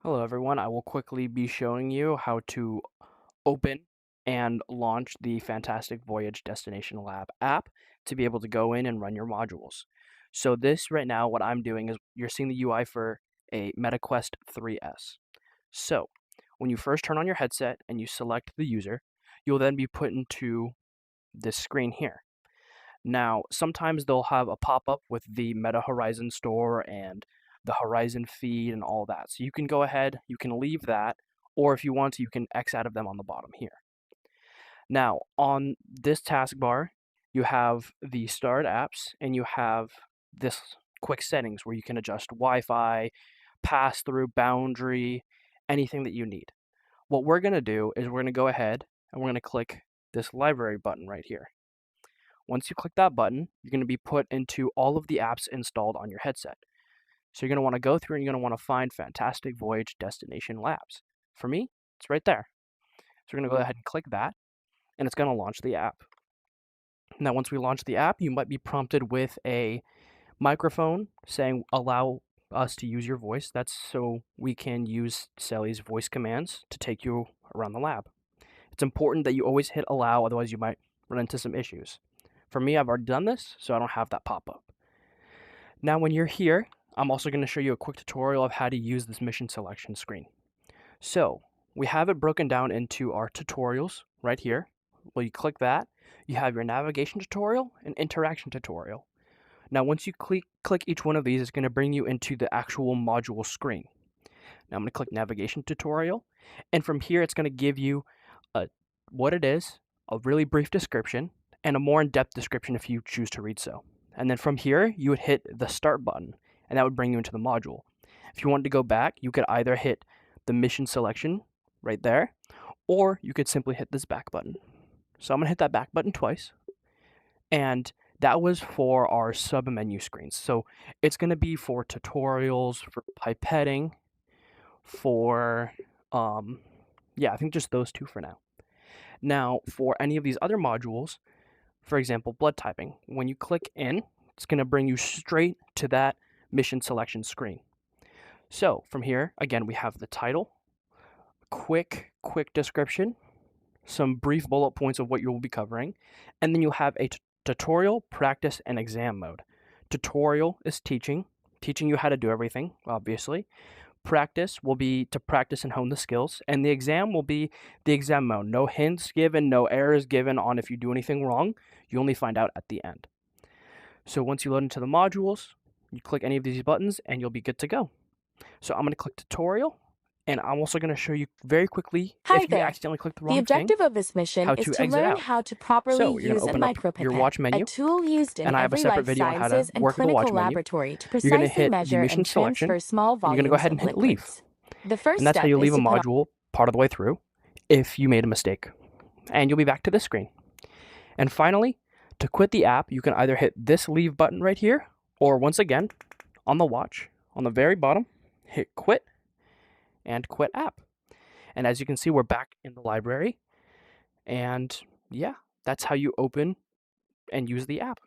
Hello everyone, I will quickly be showing you how to open and launch the Fantastic Voyage Destination Lab app to be able to go in and run your modules. So this right now, what I'm doing is you're seeing the UI for a MetaQuest 3S. So when you first turn on your headset and you select the user, you'll then be put into this screen here. Now, sometimes they'll have a pop-up with the Meta Horizon store and the Horizon feed and all that. So you can go ahead, you can leave that, or if you want to, you can X out of them on the bottom here. Now, on this taskbar, you have the Start Apps, and you have this quick settings where you can adjust Wi-Fi, pass-through, boundary, anything that you need. What we're going to do is we're going to go ahead and we're going to click this library button right here. Once you click that button, you're going to be put into all of the apps installed on your headset. So you're going to want to go through and you're going to want to find Fantastic Voyage Destination Labs. For me, it's right there. So we're going to go ahead and click that, and it's going to launch the app. Now, once we launch the app, you might be prompted with a microphone saying, allow us to use your voice. That's so we can use Sally's voice commands to take you around the lab. It's important that you always hit allow, otherwise you might run into some issues. For me, I've already done this, so I don't have that pop-up. Now, when you're here, I'm also going to show you a quick tutorial of how to use this mission selection screen. So, we have it broken down into our tutorials right here. Well, you click that, you have your navigation tutorial and interaction tutorial. Now, once you click each one of these, it's going to bring you into the actual module screen. Now, I'm going to click navigation tutorial, and from here, it's going to give you what it is, a really brief description, and a more in-depth description if you choose to read so. And then from here, you would hit the start button, and that would bring you into the module. If you wanted to go back, you could either hit the mission selection right there, or you could simply hit this back button. So I'm going to hit that back button twice, and that was for our sub-menu screens. So it's going to be for tutorials, for pipetting, for, I think just those two for now. Now, for any of these other modules, for example, blood typing, when you click in, it's going to bring you straight to that mission selection screen. So from here, again, we have the title, quick description, some brief bullet points of what you will be covering, and then you'll have a tutorial, practice, and exam mode. Tutorial is teaching you how to do everything, obviously. Practice will be to practice and hone the skills, and the exam will be the exam mode. No hints given, no errors given on if you do anything wrong. You only find out at the end. So once you load into the modules, you click any of these buttons and you'll be good to go. So I'm going to click tutorial, and I'm also going to show you very quickly, Hi if you there. accidentally click the The wrong thing, objective of this mission how is to to exit learn out. how to properly So you're going use to a open up your micropipette, watch a menu, tool used in and I have a every separate life video on how to sciences and work with the watch clinical menu. laboratory to You're going to precisely hit the measure mission and selection, transfer small and you're going to go volumes ahead and of hit leave. liquids. The first And that's how step you leave is a to put on module part of the way through if you made a mistake. And you'll be back to this screen. And finally, to quit the app, you can either hit this leave button right here, or once again, on the watch, on the very bottom, hit quit and quit app. And as you can see, we're back in the library. And yeah, that's how you open and use the app.